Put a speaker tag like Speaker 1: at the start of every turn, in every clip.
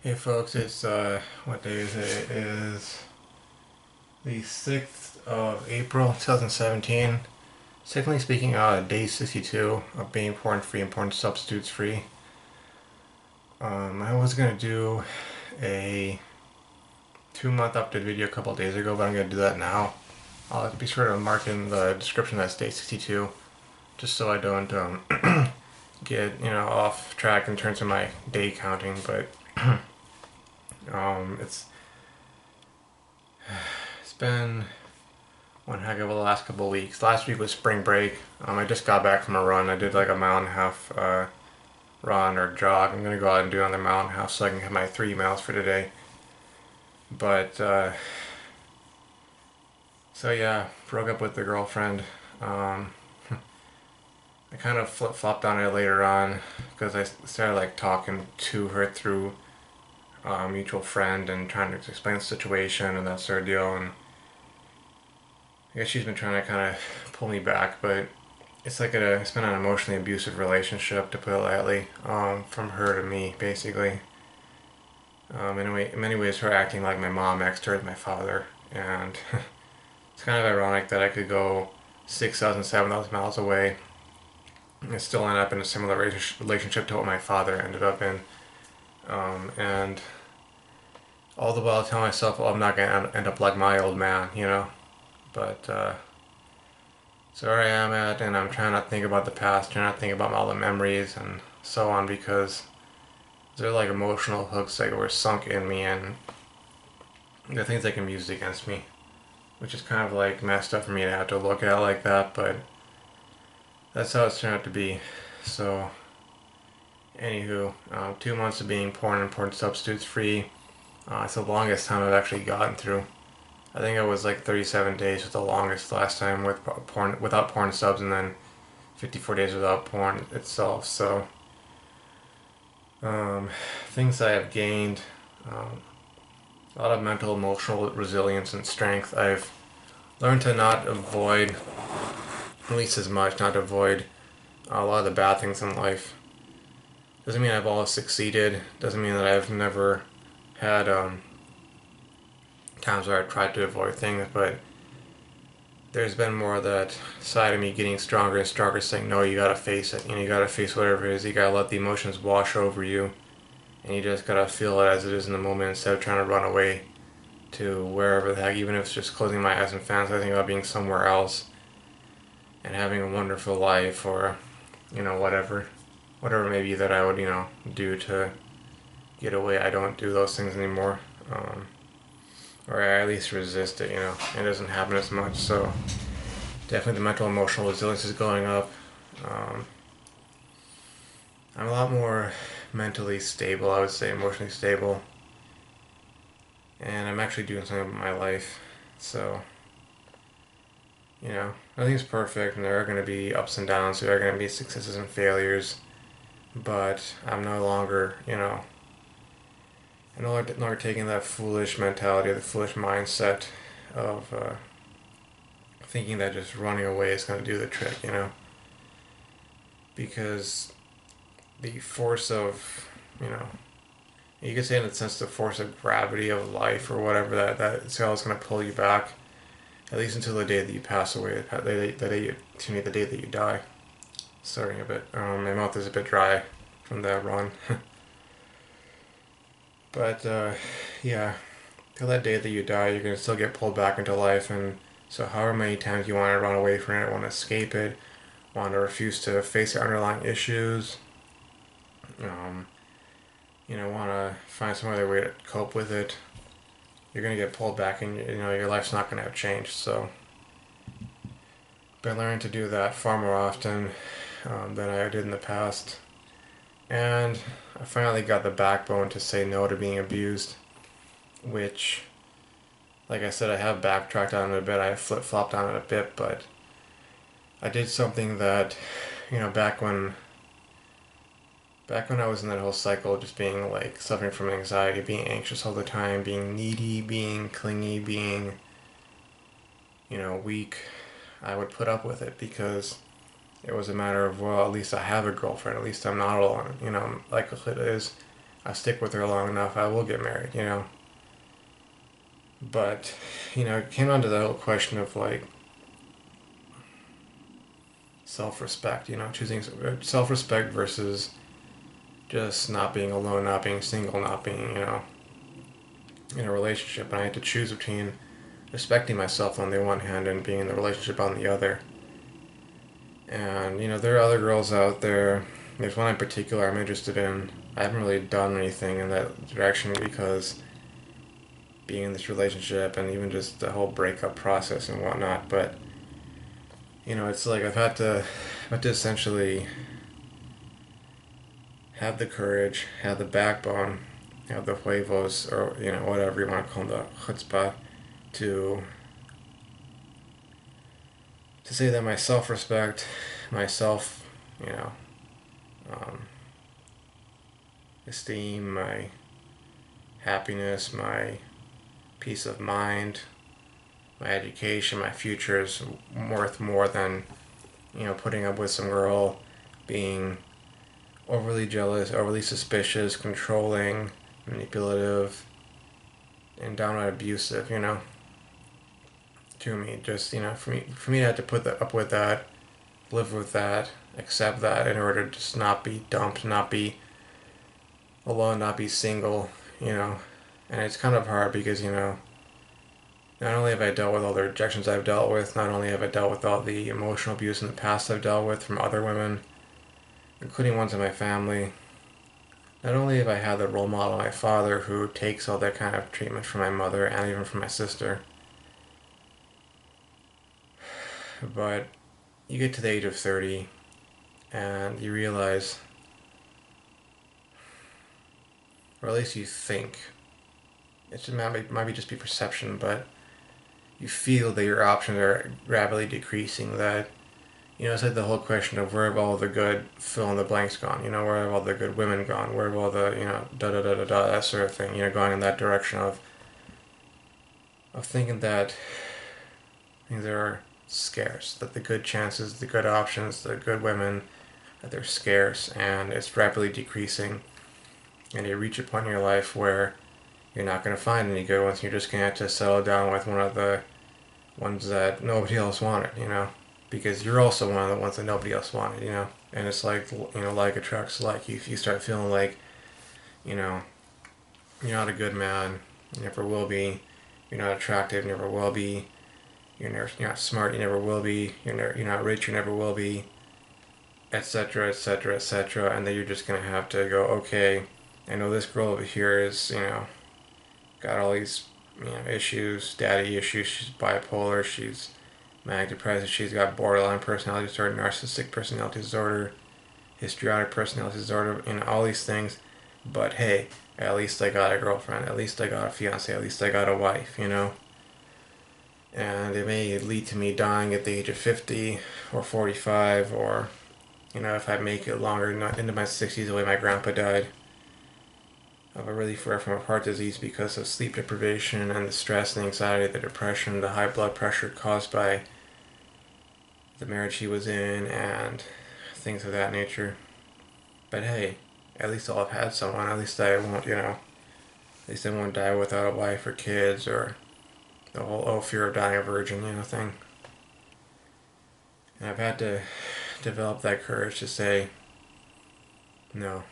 Speaker 1: Hey folks, it's what day is it? It is the 6th of April 2017. Technically speaking, day 62 of being porn free and porn substitutes free. I was gonna do a 2-month update video a couple days ago, but I'm gonna do that now. I'll be sure to mark in the description that's day 62, just so I don't get off track in terms of my day counting. But it's been one heck of a last couple of weeks. Last week was spring break. I just got back from a run. I did like a mile and a half run or jog. I'm gonna go out and do another mile and a half so I can hit my 3 miles for today. But so yeah, broke up with the girlfriend. I kind of flip flopped on it later on because I started like talking to her through a mutual friend and trying to explain the situation and that sort of deal. And I guess she's been trying to kind of pull me back, but it's been an emotionally abusive relationship, to put it lightly, from her to me, basically. In many ways, her acting like my mom acts towards my father, and it's kind of ironic that I could go 6,000, 7,000 miles away and still end up in a similar relationship to what my father ended up in. And all the while, I tell myself, "Oh, I'm not gonna end up like my old man." But so where I am at, and I'm trying not to think about the past, trying not to think about all the memories and so on, because they're like emotional hooks that were sunk in me, and the things that can be used against me, which is kind of like messed up for me to have to look at it like that, but that's how it's turned out to be. So, anywho, 2 months of being porn and porn substitutes free. It's the longest time I've actually gotten through. I think it was like 37 days was the longest last time with porn without porn subs, and then 54 days without porn itself. So, um, things I have gained, um, a lot of mental, emotional resilience and strength. I've learned to not avoid, at least as much, not avoid a lot of the bad things in life. Doesn't mean I've always succeeded. Doesn't mean that I've never had times where I've tried to avoid things, but there's been more of that side of me getting stronger and stronger, saying, no, you gotta face it. You gotta face whatever it is. You gotta let the emotions wash over you, and you just gotta feel it as it is in the moment instead of trying to run away to wherever the heck, even if it's just closing my eyes and fantasizing about being somewhere else and having a wonderful life, or whatever it may be that I would do to get away. I don't do those things anymore, or I at least resist it. It doesn't happen as much. So definitely the mental emotional resilience is going up. um, I'm a lot more mentally stable, I would say, emotionally stable, and I'm actually doing something with my life. So nothing's perfect, and there are going to be ups and downs. There are going to be successes and failures, but I'm no longer, I'm no longer taking that foolish mentality, the foolish mindset of thinking that just running away is going to do the trick. Because the force of, you could say in a sense the force of gravity of life or whatever, that cell is going to pull you back, at least until the day that you pass away, the day that you die. Sorry a bit. My mouth is a bit dry from that run. But yeah, till that day that you die, you're gonna still get pulled back into life, and so however many times you want to run away from it, want to escape it, want to refuse to face the underlying issues, um, want to find some other way to cope with it, you're gonna get pulled back, and your life's not gonna have changed. So, been learning to do that far more often than I did in the past, and I finally got the backbone to say no to being abused, which, like I said, I have backtracked on it a bit. I flip flopped on it a bit, but I did something that, back when I was in that whole cycle, just being like suffering from anxiety, being anxious all the time, being needy, being clingy, being, weak. I would put up with it because it was a matter of, well, at least I have a girlfriend. At least I'm not alone. Likelihood is I stick with her long enough, I will get married, you know. But, you know, it came down to the whole question of like self-respect, you know, choosing self-respect versus just not being alone, not being single, not being, you know, in a relationship. And I had to choose between respecting myself on the one hand and being in the relationship on the other. And, you know, there are other girls out there. There's one in particular I'm interested in. I haven't really done anything in that direction because being in this relationship and even just the whole breakup process and whatnot. But, you know, it's like I've had to essentially have the courage, have the backbone, have the huevos, or, you know, whatever you want to call them, the chutzpah, to to say that my self-respect, myself, you know, um, esteem, my happiness, my peace of mind, my education, my future is worth more than, you know, putting up with some girl being overly jealous, overly suspicious, controlling, manipulative, and downright abusive, you know, to me. Just, you know, for me to have to put that up with that, live with that, accept that in order to just not be dumped, not be alone, not be single, you know. And it's kind of hard because, you know, not only have I dealt with all the rejections I've dealt with, not only have I dealt with all the emotional abuse in the past I've dealt with from other women, including ones in my family, not only have I had the role model of my father who takes all that kind of treatment from my mother and even from my sister, but you get to the age of 30 and you realize, or at least you think, it might be just be perception, but you feel that your options are rapidly decreasing. That, you know, it's like the whole question of where have all the good fill in the blanks gone? You know, where have all the good women gone? Where have all the, you know, da da da da da, that sort of thing. You know, going in that direction of thinking that things are scarce, that the good chances, the good options, the good women, that they're scarce and it's rapidly decreasing. And you reach a point in your life where you're not going to find any good ones. You're just going to have to settle down with one of the ones that nobody else wanted, you know, because you're also one of the ones that nobody else wanted, you know. And it's like, you know, like attracts like. If you start feeling like, you know, you're not a good man, you never will be, you're not attractive, you never will be, you're not smart, you never will be, you're not rich, you never will be, etc., etc., etc., and then you're just gonna have to go, okay, I know this girl over here is, you know, got all these, you know, issues, daddy issues. She's bipolar. She's manic depressive. She's got borderline personality disorder, narcissistic personality disorder, histrionic personality disorder, you know, all these things. But hey, at least I got a girlfriend. At least I got a fiance. At least I got a wife. You know. And it may lead to me dying at the age of 50 or 45, or, you know, if I make it longer, not into my 60s, the way my grandpa died of a really rare form of heart disease because of sleep deprivation and the stress and anxiety, the depression, the high blood pressure caused by the marriage he was in, and things of that nature. But hey, at least I'll have had someone. At least I won't, you know, at least I won't die without a wife or kids or the whole oh fear of dying a virgin, you know, thing. And I've had to develop that courage to say no.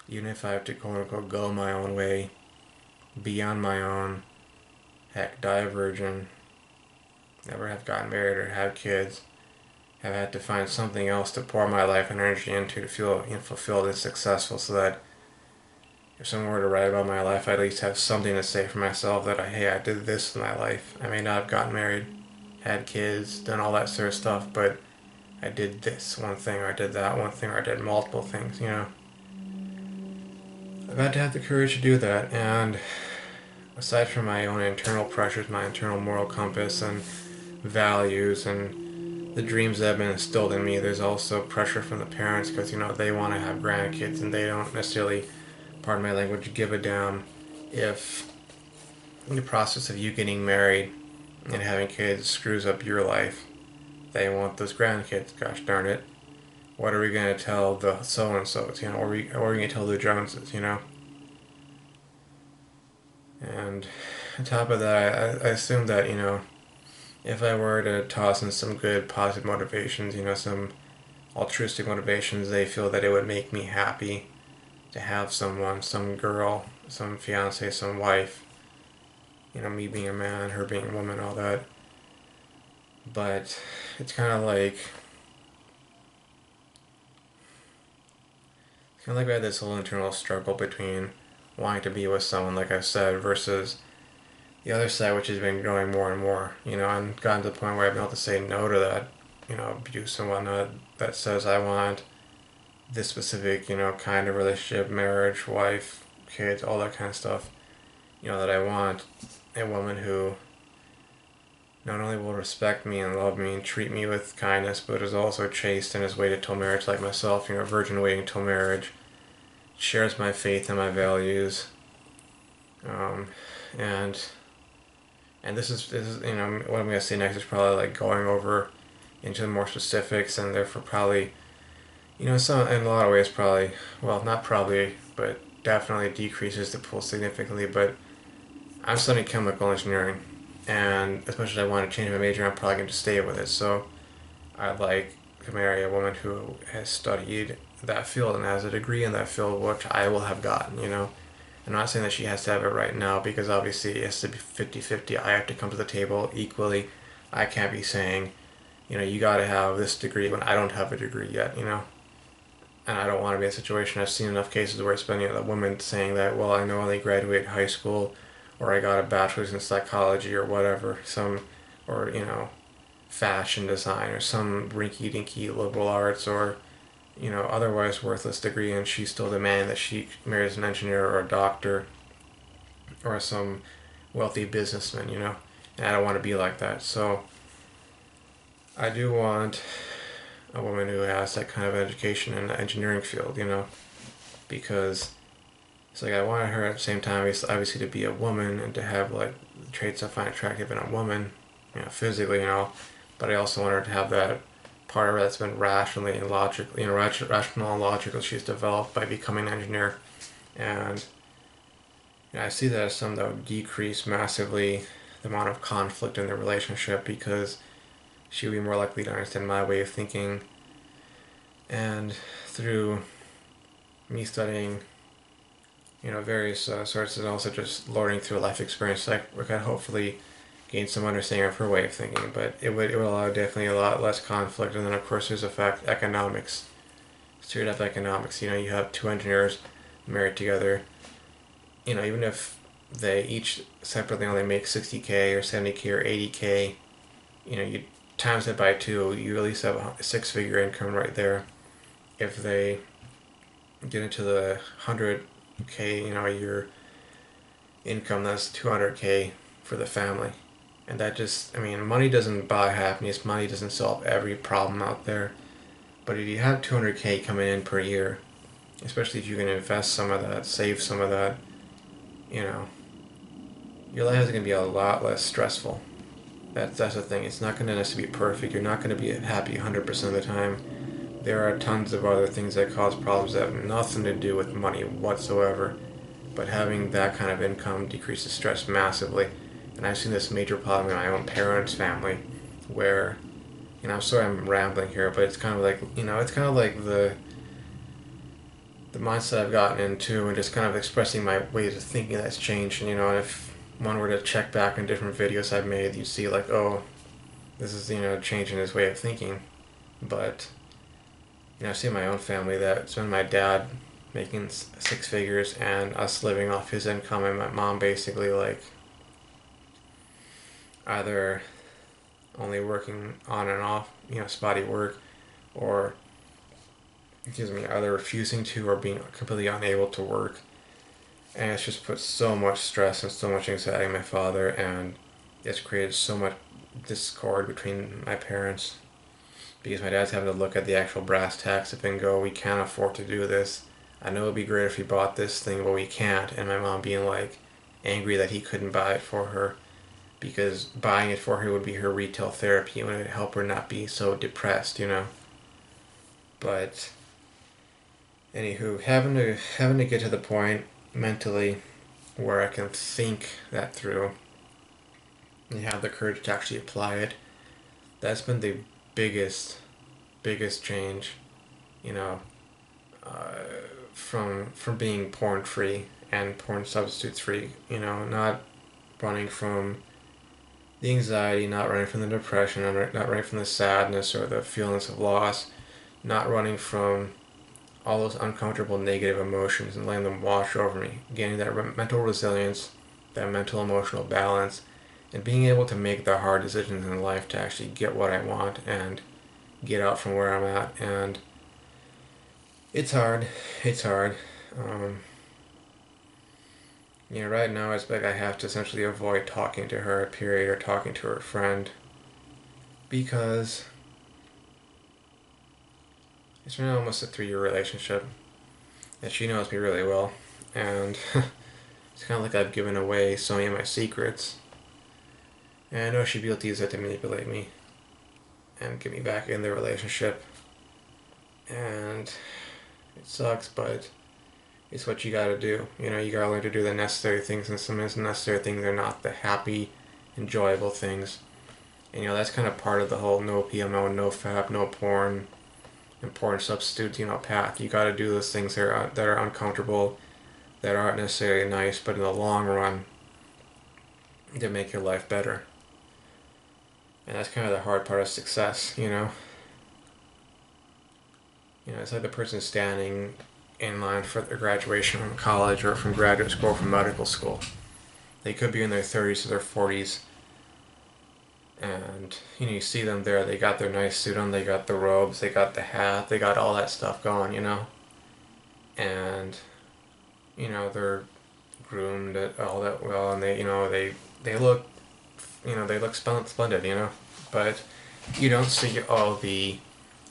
Speaker 1: Even if I have to quote unquote go my own way, be on my own, heck, die a virgin, never have gotten married or have kids, have had to find something else to pour my life and energy into to feel, you know, fulfilled and successful, so that if someone were to write about my life, I at least have something to say for myself that hey, I did this in my life. I may not have gotten married, had kids, done all that sort of stuff, but I did this one thing, or I did that one thing, or I did multiple things, you know. I've had to have the courage to do that, and aside from my own internal pressures, my internal moral compass and values and the dreams that have been instilled in me, there's also pressure from the parents because, you know, they want to have grandkids and they don't necessarily, pardon my language, give a damn if in the process of you getting married and having kids screws up your life. They want those grandkids, gosh darn it. what are we going to tell the so-and-sos, you know, what are we going to tell the Joneses, you know? And on top of that, I assume that, you know, if I were to toss in some good positive motivations, you know, some altruistic motivations, they feel that it would make me happy to have someone, some girl, some fiance, some wife, you know, me being a man, her being a woman, all that. But it's kind of like we had this whole internal struggle between wanting to be with someone, like I said, versus the other side, which has been growing more and more, you know, and gotten to the point where I've been able to say no to that, you know, abuse and whatnot that says I want this specific, you know, kind of relationship, marriage, wife, kids, all that kind of stuff, you know, that I want a woman who not only will respect me and love me and treat me with kindness, but is also chaste and has waited till marriage like myself, you know, a virgin waiting till marriage, shares my faith and my values, um, and this is you know what I'm gonna say next is probably like going over into more specifics and therefore probably you know some in a lot of ways probably well not probably but definitely decreases the pool significantly. But I'm studying chemical engineering, and as much as I want to change my major, I'm probably going to stay with it. So I'd like to marry a woman who has studied that field and has a degree in that field, which I will have gotten, you know. I'm not saying that she has to have it right now because obviously it has to be 50-50. I have to come to the table equally. I can't be saying, you know, you got to have this degree when I don't have a degree yet, you know. And I don't want to be in a situation. I've seen enough cases where it's been you know, the woman saying that, well, I know only graduated high school, or I got a bachelor's in psychology, or whatever, or you know, fashion design, or some rinky-dinky liberal arts, or you know, otherwise worthless degree, and she's still demanding that she marries an engineer or a doctor or some wealthy businessman, you know. And I don't want to be like that. So I do want a woman who has that kind of education in the engineering field, you know, because it's like I wanted her at the same time, obviously, to be a woman and to have like the traits I find attractive in a woman, you know, physically, you know, but I also want her to have that part of her that's been rationally and logically, you know, rational and logical she's developed by becoming an engineer. And you know, I see that as something that would decrease massively the amount of conflict in the relationship because she would be more likely to understand my way of thinking. And through me studying, you know, various sources and also just learning through life experience, like we could hopefully gain some understanding of her way of thinking. But it would allow definitely a lot less conflict. And then of course there's the fact economics, straight up economics. You know, you have two engineers married together. You know, even if they each separately only make 60K or 70K or 80K, you know, you times it by two, you at least have a six-figure income right there. If they get into the 100K, you know, a year income, that's 200K for the family. And that just, I mean, money doesn't buy happiness, money doesn't solve every problem out there. But if you have 200K coming in per year, especially if you can invest some of that, save some of that, you know, your life is going to be a lot less stressful. That's the thing. It's not going to necessarily be perfect. You're not going to be happy 100% of the time. There are tons of other things that cause problems that have nothing to do with money whatsoever. But having that kind of income decreases stress massively. And I've seen this major problem in my own parents' family where, you know, I'm sorry I'm rambling here, but it's kind of like, you know, it's kind of like the mindset I've gotten into and just kind of expressing my ways of thinking that's changed. And, you know, if one were to check back in different videos I've made, you'd see like, oh, this is, you know, changing his way of thinking. But, you know, I see in my own family that it's been my dad making six figures and us living off his income and my mom basically like either only working on and off, you know, spotty work, or excuse me, either refusing to or being completely unable to work. And it's just put so much stress and so much anxiety on my father, and it's created so much discord between my parents because my dad's having to look at the actual brass tacks of it and go, we can't afford to do this. I know it'd be great if we bought this thing, but we can't. And my mom being like angry that he couldn't buy it for her because buying it for her would be her retail therapy and it would help her not be so depressed, you know. But anywho, having to get to the point mentally where I can think that through and have the courage to actually apply it, that's been the biggest change, you know, from being porn free and porn substitutes free. You know, not running from the anxiety, not running from the depression, not running from the sadness or the feelings of loss, not running from all those uncomfortable negative emotions and letting them wash over me, gaining that mental resilience, that mental emotional balance, and being able to make the hard decisions in life to actually get what I want and get out from where I'm at. And it's hard. It's hard. Um, right now it's like I have to essentially avoid talking to her, period, or talking to her friend, because it's been almost a 3-year relationship, and she knows me really well, and it's kind of like I've given away so many of my secrets, and I know she'd be able to use that to manipulate me and get me back in the relationship, and it sucks, but it's what you gotta do. You gotta learn to do the necessary things, and some of the necessary things are not the happy, enjoyable things. And that's kind of part of the whole no PMO, no Nofap, no porn, and porn substitute, path. You gotta do those things that are uncomfortable, that aren't necessarily nice, but in the long run, they make your life better. And that's kind of the hard part of success. It's like the person standing in line for their graduation from college or from graduate school, from medical school. They could be in their 30s or their 40s, and you see them there. They got their nice suit on, they got the robes, they got the hat, they got all that stuff going, and they're groomed all that well, and they look splendid, but you don't see all the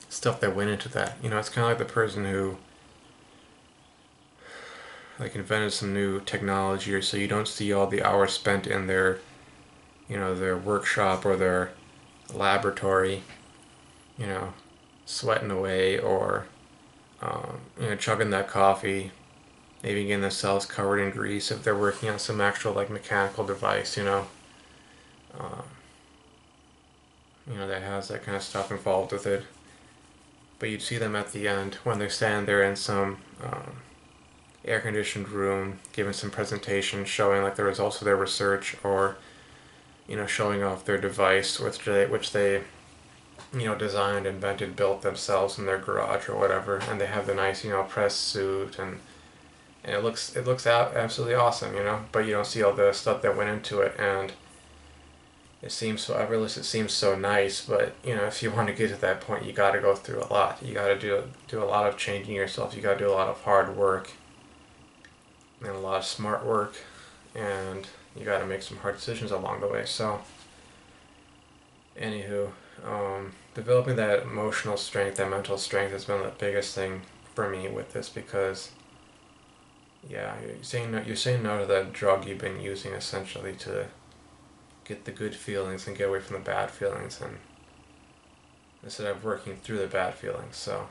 Speaker 1: stuff that went into that. It's kind of like the person who invented some new technology, or so you don't see all the hours spent in their workshop or their laboratory, sweating away, or chugging that coffee, maybe getting themselves covered in grease if they're working on some actual mechanical device, that has that kind of stuff involved with it. But you'd see them at the end when they're standing there in some air-conditioned room, giving some presentation, showing the results of their research, or showing off their device, which they designed, invented, built themselves in their garage or whatever, and they have the nice press suit, and it looks out absolutely awesome, but you don't see all the stuff that went into it, and it seems so effortless, it seems so nice, but if you want to get to that point, you got to go through a lot. You got to do a lot of changing yourself. You got to do a lot of hard work and a lot of smart work, and you got to make some hard decisions along the way. So anywho, developing that emotional strength, that mental strength, has been the biggest thing for me with this, because you're saying no to that drug you've been using essentially to get the good feelings and get away from the bad feelings, and instead of working through the bad feelings. So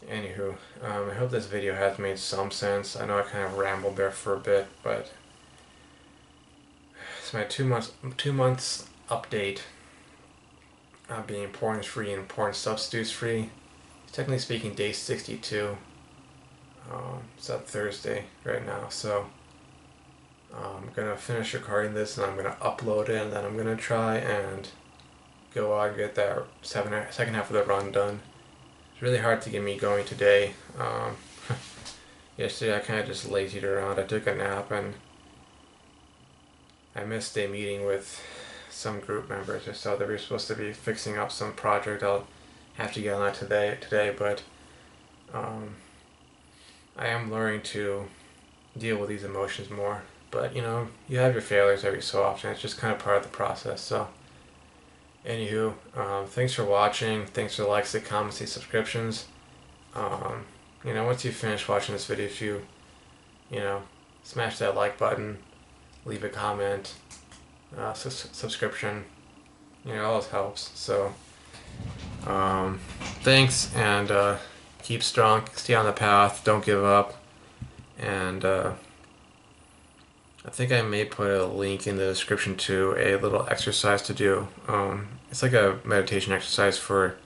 Speaker 1: anywho, I hope this video has made some sense. I know I kind of rambled there for a bit, but it's my 2 months update on being porn free and porn substitutes free. Technically speaking, day 62. It's up Thursday right now, so I'm gonna finish recording this and I'm gonna upload it, and then I'm gonna try and go out and get that second half of the run done. It's really hard to get me going today. Yesterday I kind of just lazied around. I took a nap and I missed a meeting with some group members or so. They were supposed to be fixing up some project. I'll have to get on that today, but I am learning to deal with these emotions more. But you have your failures every so often. It's just kind of part of the process. So anywho, thanks for watching. Thanks for the likes, the comments, the subscriptions. Once you finish watching this video, if you smash that like button, leave a comment, subscription, always helps. So Thanks, and keep strong, stay on the path, don't give up, and I think I may put a link in the description to a little exercise to do. It's like a meditation exercise for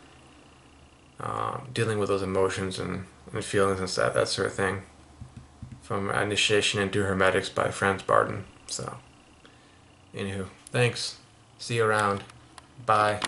Speaker 1: dealing with those emotions and feelings and that sort of thing, from Initiation into Hermetics by Franz Barton. So, anywho, thanks. See you around. Bye.